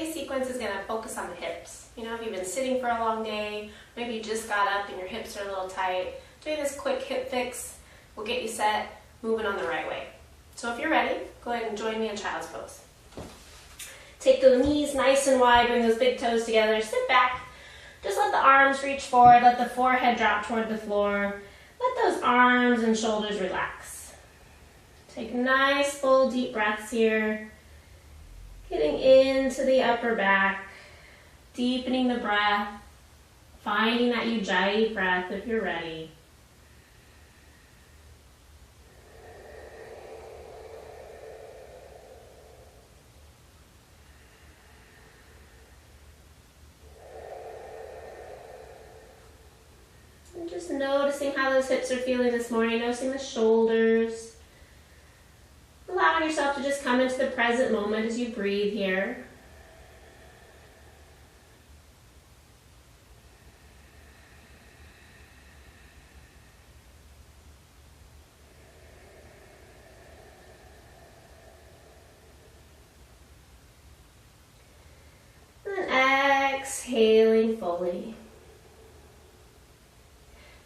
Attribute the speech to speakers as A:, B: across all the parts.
A: today's sequence is going to focus on the hips. You know, if you've been sitting for a long day, maybe you just got up and your hips are a little tight, doing this quick hip fix will get you set, moving on the right way. So if you're ready, go ahead and join me in child's pose. Take the knees nice and wide, bring those big toes together, sit back. Just let the arms reach forward, let the forehead drop toward the floor. Let those arms and shoulders relax. Take nice, full, deep breaths here. Getting into the upper back, deepening the breath, finding that Ujjayi breath if you're ready. And just noticing how those hips are feeling this morning, noticing the shoulders. Allowing yourself to just come into the present moment as you breathe here. And then exhaling fully.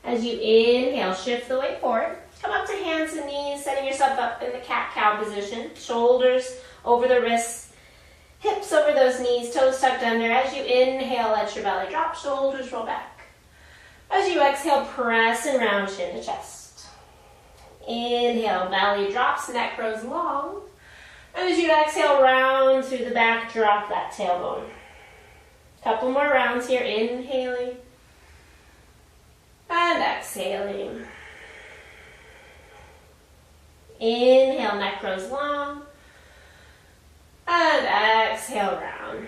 A: As you inhale, shift the weight forward. Come up to hands and knees, setting yourself up in the cat-cow position. Shoulders over the wrists, hips over those knees, toes tucked under. As you inhale, let your belly drop, shoulders roll back. As you exhale, press and round chin to chest. Inhale, belly drops, neck grows long. And as you exhale, round through the back, drop that tailbone. Couple more rounds here, inhaling and exhaling. Inhale, neck grows long. And exhale, round.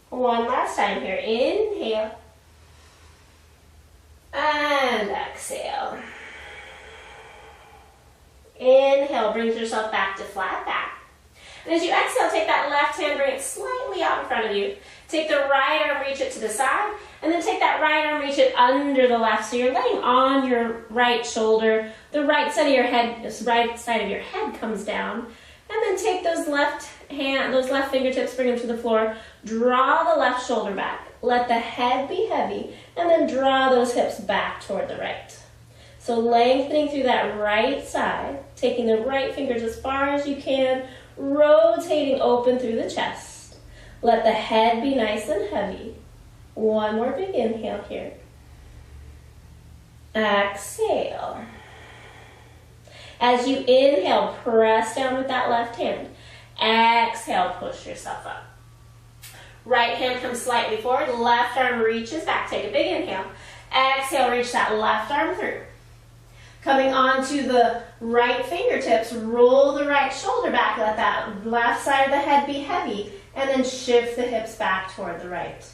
A: One last time here. Inhale. And exhale. Inhale, brings yourself back to flat back. And as you exhale, take that left hand, bring it slightly out in front of you. Take the right arm, reach it to the side, and then take that right arm, reach it under the left. So you're laying on your right shoulder. The right side of your head comes down. And then take those left fingertips, bring them to the floor. Draw the left shoulder back. Let the head be heavy, and then draw those hips back toward the right. So lengthening through that right side, taking the right fingers as far as you can, rotating open through the chest. Let the head be nice and heavy. One more big inhale here. Exhale. As you inhale, press down with that left hand. Exhale, push yourself up. Right hand comes slightly forward, left arm reaches back. Take a big inhale. Exhale, reach that left arm through. Coming onto the right fingertips, roll the right shoulder back. Let that left side of the head be heavy. And then shift the hips back toward the right.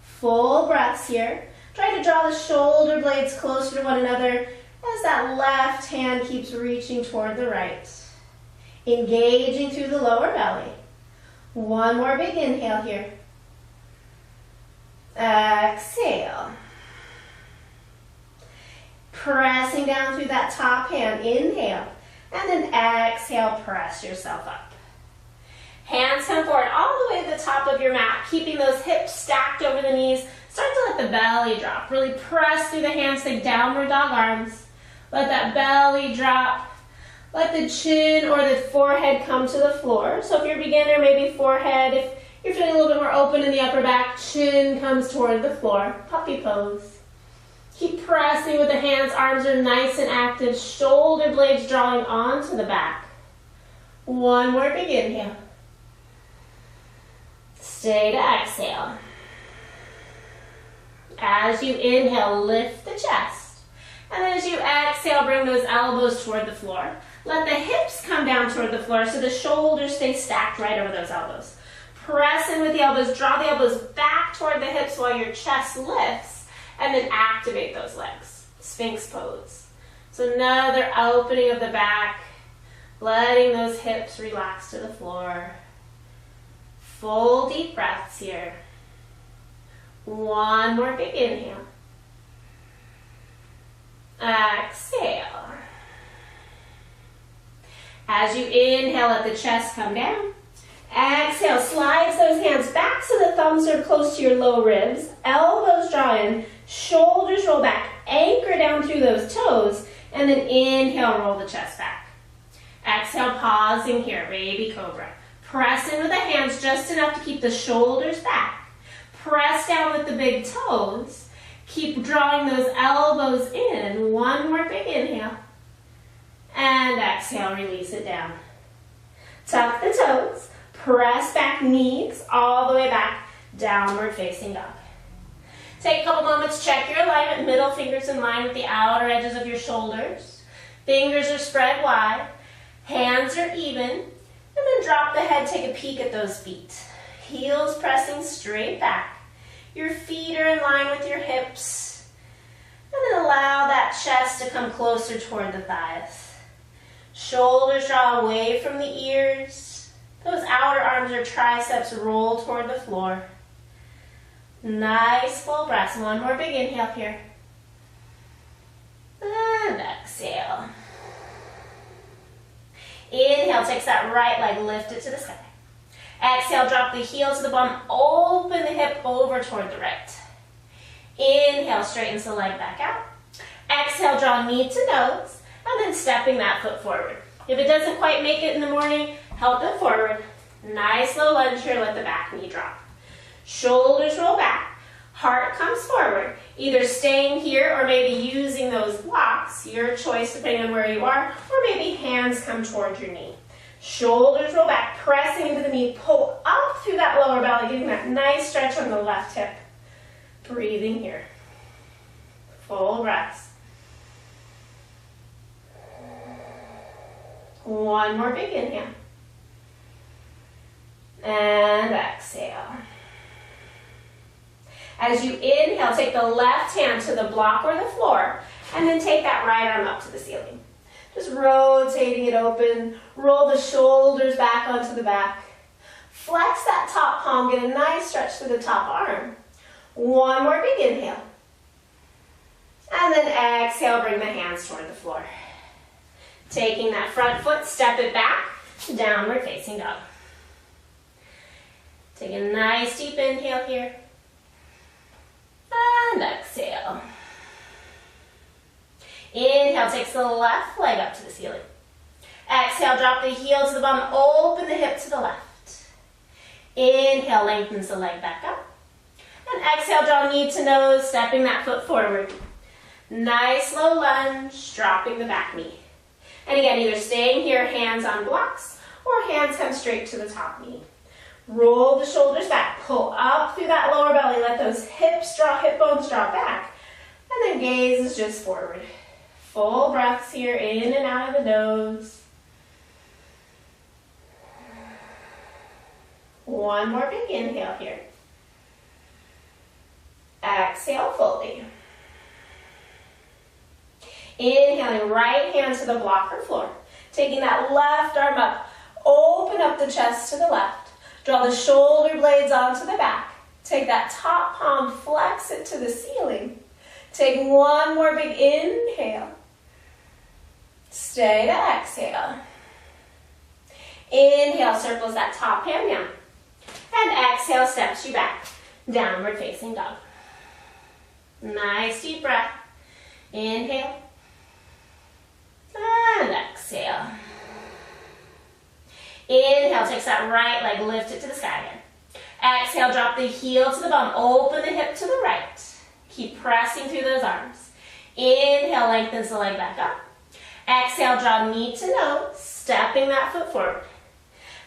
A: Full breaths here. Try to draw the shoulder blades closer to one another as that left hand keeps reaching toward the right. Engaging through the lower belly. One more big inhale here. Exhale. Pressing down through that top hand. Inhale. And then exhale, press yourself up. Hands come forward all the way to the top of your mat, keeping those hips stacked over the knees. Start to let the belly drop. Really press through the hands, take downward dog arms. Let that belly drop. Let the chin or the forehead come to the floor. So if you're a beginner, maybe forehead. If you're feeling a little bit more open in the upper back, chin comes toward the floor. Puppy pose. Keep pressing with the hands. Arms are nice and active. Shoulder blades drawing onto the back. One more big inhale. Stay to exhale. As you inhale, lift the chest. And then as you exhale, bring those elbows toward the floor. Let the hips come down toward the floor so the shoulders stay stacked right over those elbows. Press in with the elbows. Draw the elbows back toward the hips while your chest lifts. And then activate those legs. Sphinx pose. So another opening of the back. Letting those hips relax to the floor. Full deep breaths here. One more big inhale. Exhale. As you inhale, let the chest come down. Exhale, slides those hands back so the thumbs are close to your low ribs. Elbows draw in, shoulders roll back, anchor down through those toes, and then inhale, roll the chest back. Exhale, pausing here, baby cobra. Press in with the hands just enough to keep the shoulders back. Press down with the big toes. Keep drawing those elbows in. One more big inhale. And exhale, release it down. Tuck the toes. Press back, knees all the way back, downward facing dog. Take a couple moments, check your alignment, middle fingers in line with the outer edges of your shoulders. Fingers are spread wide, hands are even, and then drop the head, take a peek at those feet. Heels pressing straight back. Your feet are in line with your hips. And then allow that chest to come closer toward the thighs. Shoulders draw away from the ears. Those outer arms or triceps roll toward the floor. Nice full breaths. One more big inhale here. And exhale. Inhale, takes that right leg, lift it to the sky. Exhale, drop the heel to the bum, open the hip over toward the right. Inhale, straightens the leg back out. Exhale, draw knee to nose, and then stepping that foot forward. If it doesn't quite make it in the morning, help it forward. Nice low lunge here, let the back knee drop. Shoulders roll back, heart comes forward. Either staying here or maybe using those blocks, your choice depending on where you are, or maybe hands come towards your knee. Shoulders roll back, pressing into the knee, pull up through that lower belly, getting that nice stretch on the left hip. Breathing here. Full breaths. One more big inhale. And exhale. As you inhale, take the left hand to the block or the floor, and then take that right arm up to the ceiling. Just rotating it open, roll the shoulders back onto the back. Flex that top palm, get a nice stretch through the top arm. One more big inhale. And then exhale, bring the hands toward the floor. Taking that front foot, step it back, downward facing dog. Take a nice deep inhale here. And exhale. Inhale, takes the left leg up to the ceiling. Exhale, drop the heel to the bum, open the hip to the left. Inhale, lengthens the leg back up. And exhale, draw knee to nose, stepping that foot forward. Nice low lunge, dropping the back knee. And again, either staying here, hands on blocks, or hands come straight to the top knee. Roll the shoulders back, pull up through that lower belly, let those hips draw, hip bones draw back, and then gaze is just forward. Full breaths here, in and out of the nose. One more big inhale here. Exhale fully. Inhaling, right hand to the block or floor. Taking that left arm up, open up the chest to the left. Draw the shoulder blades onto the back. Take that top palm, flex it to the ceiling. Take one more big inhale. Stay to exhale. Inhale, circles that top hand down. And exhale, steps you back. Downward facing dog. Nice deep breath. Inhale. And exhale. Inhale, takes that right leg, lift it to the sky again. Exhale, drop the heel to the bum, open the hip to the right. Keep pressing through those arms. Inhale, lengthens the leg back up. Exhale, draw knee to nose, stepping that foot forward.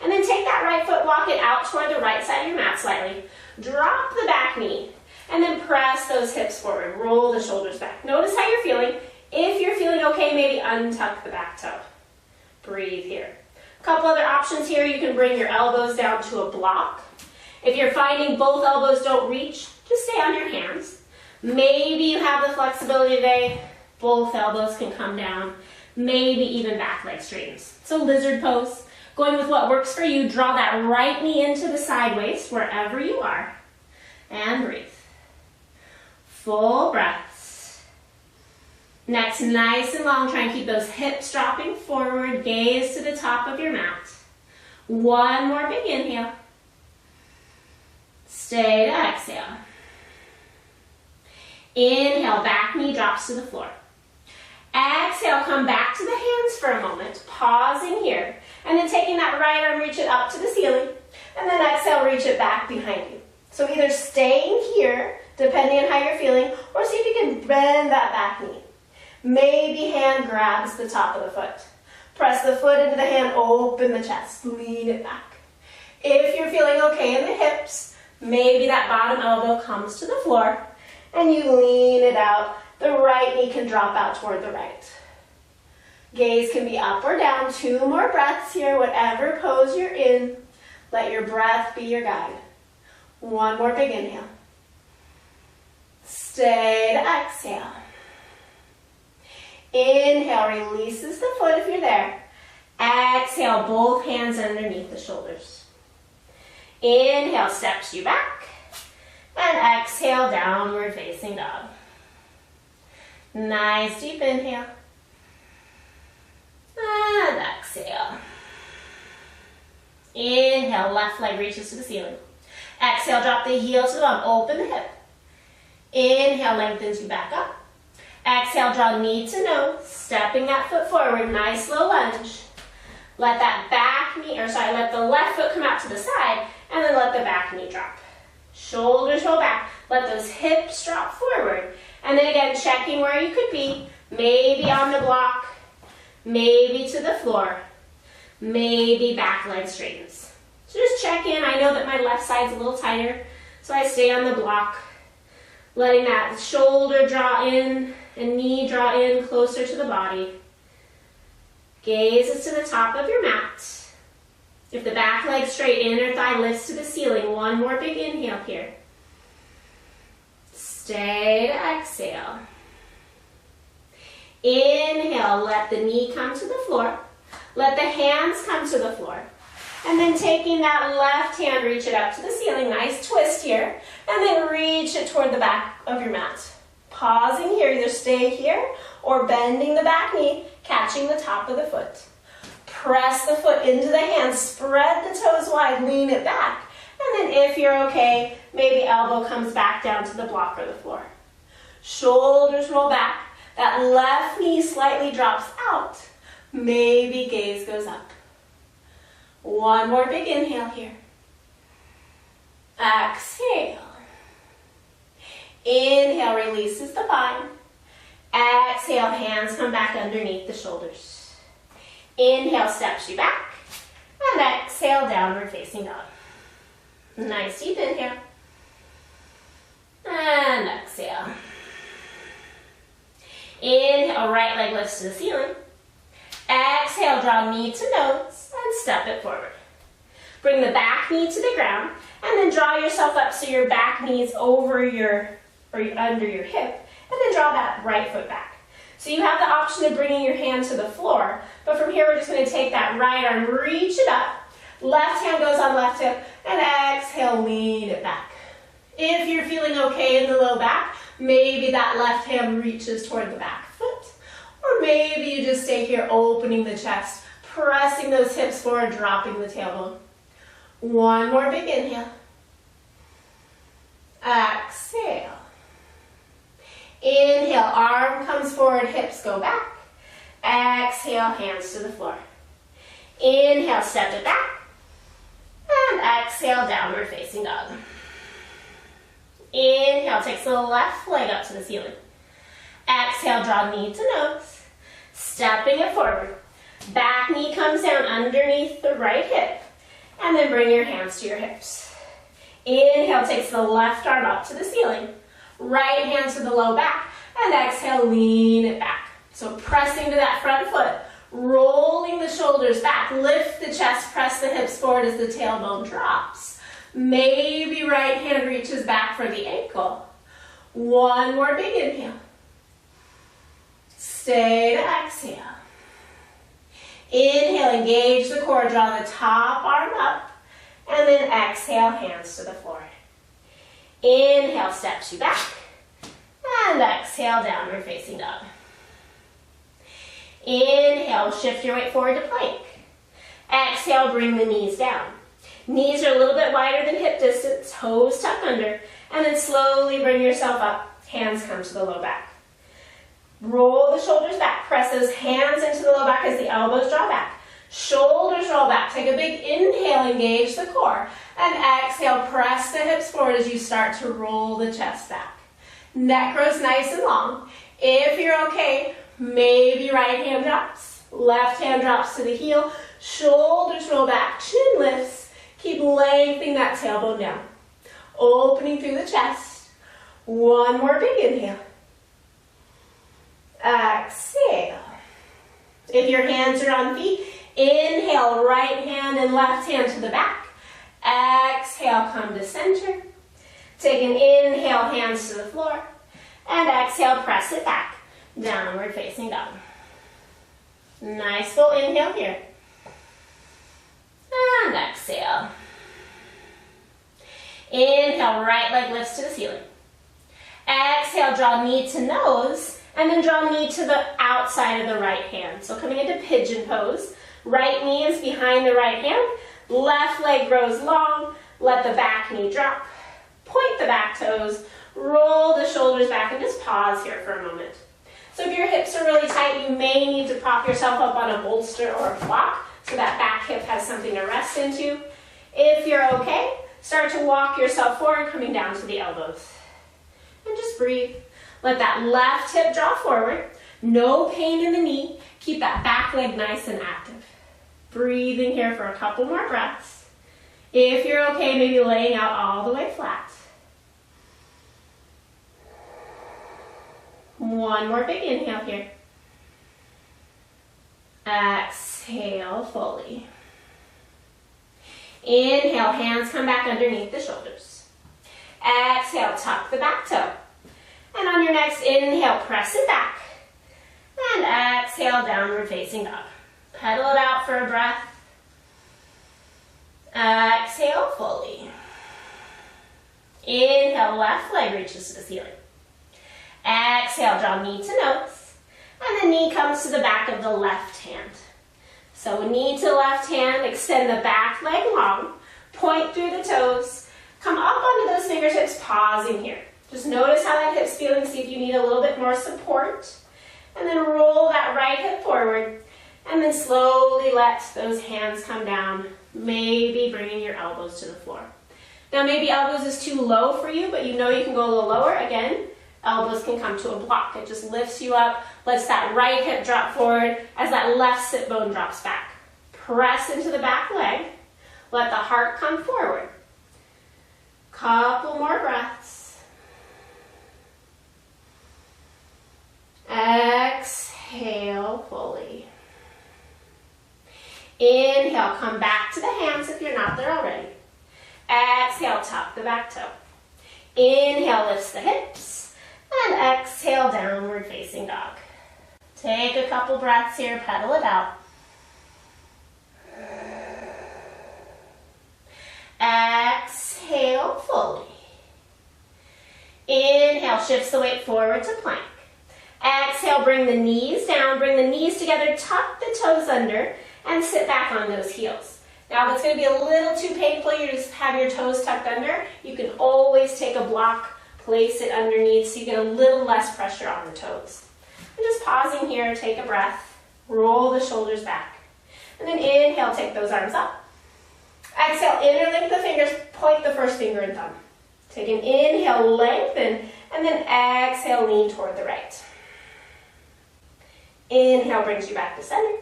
A: And then take that right foot, walk it out toward the right side of your mat slightly. Drop the back knee, and then press those hips forward. Roll the shoulders back. Notice how you're feeling. If you're feeling okay, maybe untuck the back toe. Breathe here. A couple other options here. You can bring your elbows down to a block. If you're finding both elbows don't reach, just stay on your hands. Maybe you have the flexibility today. Both elbows can come down. Maybe even back leg straightens. So lizard pose. Going with what works for you. Draw that right knee into the side waist wherever you are. And breathe. Full breaths. Next, nice and long. Try and keep those hips dropping forward. Gaze to the top of your mat. One more big inhale. Stay to exhale. Inhale, back knee drops to the floor. Exhale, come back to the hands for a moment, pausing here, and then taking that right arm, reach it up to the ceiling, and then exhale, reach it back behind you. So either staying here, depending on how you're feeling, or see if you can bend that back knee. Maybe hand grabs the top of the foot. Press the foot into the hand, open the chest, lean it back. If you're feeling okay in the hips, maybe that bottom elbow comes to the floor, and you lean it out. The right knee can drop out toward the right. Gaze can be up or down. 2 more breaths here, whatever pose you're in. Let your breath be your guide. 1 more big inhale. Stay to exhale. Inhale, releases the foot if you're there. Exhale, both hands underneath the shoulders. Inhale, steps you back. And exhale, downward facing dog. Nice deep inhale. And exhale. Inhale, left leg reaches to the ceiling. Exhale, drop the heel to the bum, open the hip. Inhale, lengthens you back up. Exhale, draw knee to nose, stepping that foot forward, nice low lunge. Let let the left foot come out to the side, and then let the back knee drop. Shoulders roll back, let those hips drop forward. And then again, checking where you could be, maybe on the block, maybe to the floor, maybe back leg straightens. So just check in. I know that my left side's a little tighter, so I stay on the block, letting that shoulder draw in and knee draw in closer to the body. Gaze is to the top of your mat. If the back leg straight, inner thigh lifts to the ceiling. 1 more big inhale here. Stay to exhale. Inhale, let the knee come to the floor. Let the hands come to the floor. And then taking that left hand, reach it up to the ceiling. Nice twist here. And then reach it toward the back of your mat. Pausing here, either stay here or bending the back knee, catching the top of the foot. Press the foot into the hand, spread the toes wide, lean it back. And then if you're okay, maybe elbow comes back down to the block or the floor. Shoulders roll back. That left knee slightly drops out. Maybe gaze goes up. 1 more big inhale here. Exhale. Inhale, releases the spine. Exhale, hands come back underneath the shoulders. Inhale, steps you back. And exhale, downward facing dog. Nice deep inhale. And exhale. Inhale, right leg lifts to the ceiling. Exhale, draw knee to nose and step it forward. Bring the back knee to the ground and then draw yourself up so your back knee is over under your hip, and then draw that right foot back. So you have the option of bringing your hand to the floor, but from here we're just going to take that right arm, reach it up, left hand goes on left hip, and exhale, lean it back. If you're feeling okay in the low back, maybe that left hand reaches toward the back foot, or maybe you just stay here opening the chest, pressing those hips forward, dropping the tailbone. 1 more big inhale. Exhale. Inhale, arm comes forward, hips go back. Exhale, hands to the floor. Inhale, step it back. And exhale, downward facing dog. Inhale, takes the left leg up to the ceiling. Exhale, draw knee to nose. Stepping it forward. Back knee comes down underneath the right hip. And then bring your hands to your hips. Inhale, takes the left arm up to the ceiling. Right hand to the low back. And exhale, lean it back. So pressing to that front foot. Rolling the shoulders back. Lift the chest, press the hips forward as the tailbone drops. Maybe right hand reaches back for the ankle. 1 more big inhale. Stay to exhale. Inhale, engage the core, draw the top arm up, and then exhale, hands to the floor. Inhale, steps you back, and exhale, downward facing dog. Inhale, shift your weight forward to plank. Exhale, bring the knees down. Knees are a little bit wider than hip distance, toes tucked under, and then slowly bring yourself up. Hands come to the low back. Roll the shoulders back. Press those hands into the low back as the elbows draw back. Shoulders roll back. Take a big inhale, engage the core. And exhale, press the hips forward as you start to roll the chest back. Neck grows nice and long. If you're okay, maybe right hand drops. Left hand drops to the heel. Shoulders roll back. Chin lifts. Keep lengthening that tailbone down. Opening through the chest. One more big inhale. Exhale. If your hands are on feet, inhale, right hand and left hand to the back. Exhale, come to center. Take an inhale, hands to the floor. And exhale, press it back. Downward facing dog. Nice full inhale here. And exhale. Inhale, right leg lifts to the ceiling. Exhale, draw knee to nose. And then draw knee to the outside of the right hand. So coming into pigeon pose. Right knee is behind the right hand. Left leg grows long. Let the back knee drop. Point the back toes. Roll the shoulders back and just pause here for a moment. So if your hips are really tight, you may need to prop yourself up on a bolster or a block so that back hip has something to rest into. If you're okay, start to walk yourself forward, coming down to the elbows. And just breathe. Let that left hip draw forward. No pain in the knee. Keep that back leg nice and active. Breathing here for a couple more breaths. If you're okay, maybe laying out all the way flat. One more big inhale here. Exhale fully. Inhale, hands come back underneath the shoulders. Exhale, tuck the back toe. And on your next inhale, press it back. And exhale, downward facing dog. Pedal it out for a breath. Exhale fully. Inhale, left leg reaches to the ceiling. Exhale, draw knee to nose. And the knee comes to the back of the left hand. So knee to left hand, extend the back leg long. Point through the toes. Come up onto those fingertips, pausing here. Just notice how that hip's feeling. See if you need a little bit more support. And then roll that right hip forward. And then slowly let those hands come down. Maybe bringing your elbows to the floor. Now maybe elbows is too low for you, but you know you can go a little lower. Again, elbows can come to a block. It just lifts you up, lets that right hip drop forward as that left sit bone drops back. Press into the back leg. Let the heart come forward. Couple more breaths. Exhale fully. Inhale, come back to the hands if you're not there already. Exhale, tuck the back toe. Inhale, lifts the hips. And exhale, downward facing dog. Take a couple breaths here, pedal it out. Exhale fully. Inhale, shifts the weight forward to plank. Exhale, bring the knees down, bring the knees together, tuck the toes under, and sit back on those heels. Now, if it's going to be a little too painful, you just have your toes tucked under, you can always take a block, place it underneath so you get a little less pressure on the toes. And just pausing here, take a breath, roll the shoulders back. And then inhale, take those arms up. Exhale, interlink the fingers, point the first finger and thumb. Take an inhale, lengthen, and then exhale, lean toward the right. Inhale brings you back to center.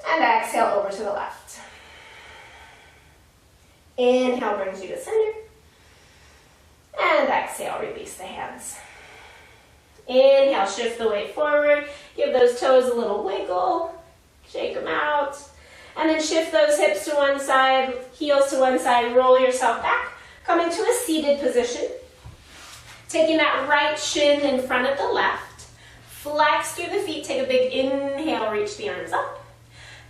A: And exhale over to the left. Inhale brings you to center. And exhale, release the hands. Inhale, shift the weight forward. Give those toes a little wiggle. Shake them out. And then shift those hips to one side, heels to one side, roll yourself back. Come into a seated position. Taking that right shin in front of the left. Flex through the feet, take a big inhale, reach the arms up.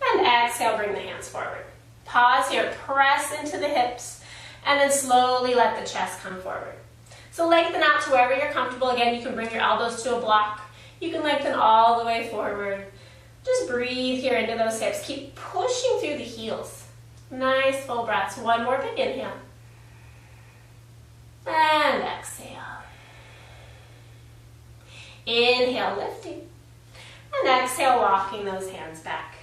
A: And exhale, bring the hands forward. Pause here, press into the hips, and then slowly let the chest come forward. So lengthen out to wherever you're comfortable. Again, you can bring your elbows to a block. You can lengthen all the way forward. Just breathe here into those hips. Keep pushing through the heels. Nice full breaths. One more big inhale. And exhale. Inhale, lifting. And exhale, walking those hands back.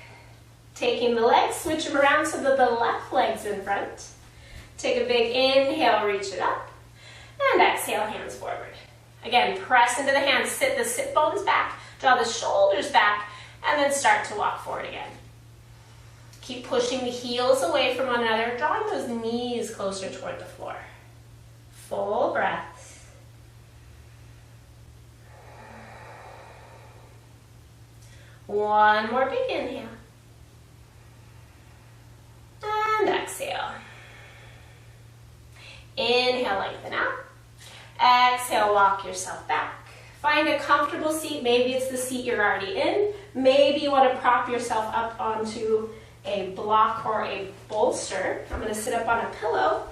A: Taking the legs, switch them around so that the left leg's in front. Take a big inhale, reach it up. And exhale, hands forward. Again, press into the hands, sit the sit bones back, draw the shoulders back, and then start to walk forward again. Keep pushing the heels away from one another, drawing those knees closer toward the floor. Full breaths. One more big inhale. And exhale. Inhale, lengthen out. Exhale, walk yourself back. Find a comfortable seat. Maybe it's the seat you're already in. Maybe you want to prop yourself up onto a block or a bolster. I'm going to sit up on a pillow.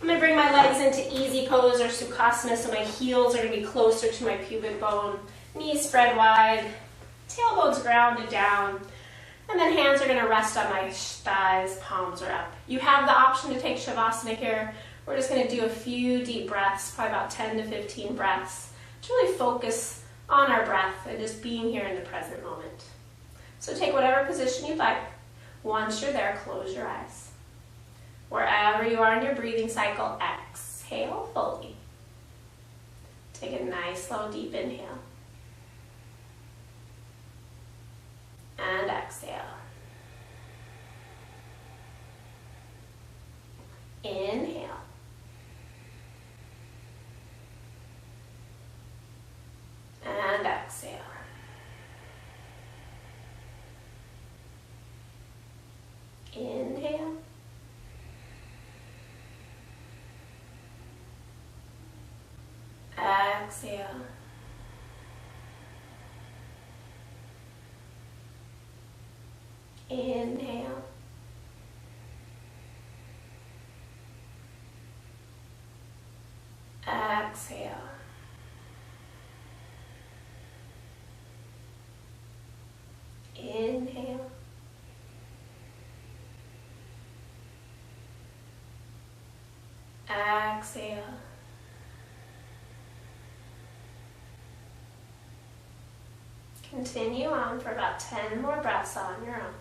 A: I'm going to bring my legs into easy pose or Sukhasana, so my heels are going to be closer to my pubic bone. Knees spread wide, tailbones grounded down, and then hands are going to rest on my thighs, palms are up. You have the option to take Shavasana here. We're just going to do a few deep breaths, probably about 10 to 15 breaths, to really focus on our breath and just being here in the present moment. So take whatever position you'd like. Once you're there, close your eyes. Wherever you are in your breathing cycle, exhale fully. Take a nice, slow, deep inhale. And exhale. Inhale. And exhale. Inhale. Exhale. Inhale. Exhale. Inhale. Exhale. Continue on for about 10 more breaths on your own.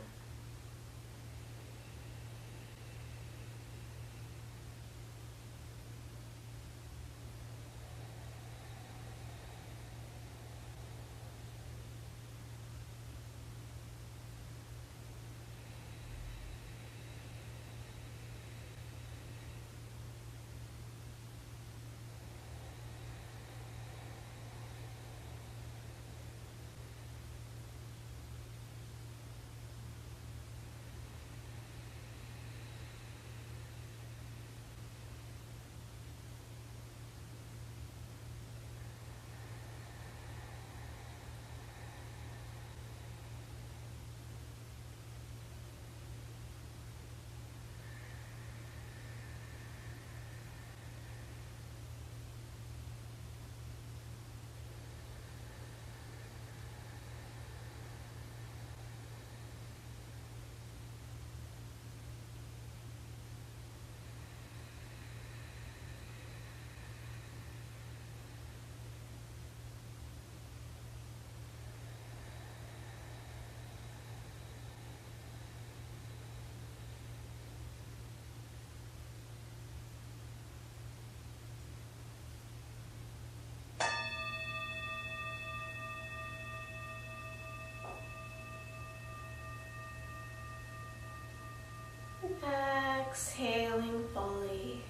A: Exhaling fully.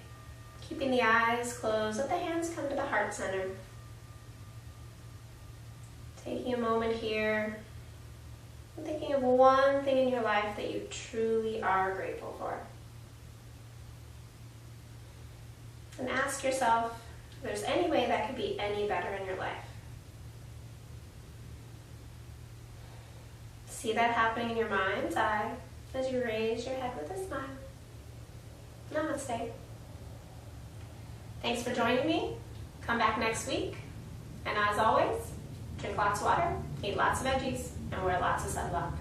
A: Keeping the eyes closed, let the hands come to the heart center. Taking a moment here, and thinking of one thing in your life that you truly are grateful for. And ask yourself if there's any way that could be any better in your life. See that happening in your mind's eye as you raise your head with a smile. Namaste. Thanks for joining me. Come back next week. And as always, drink lots of water, eat lots of veggies. and wear lots of sunblock.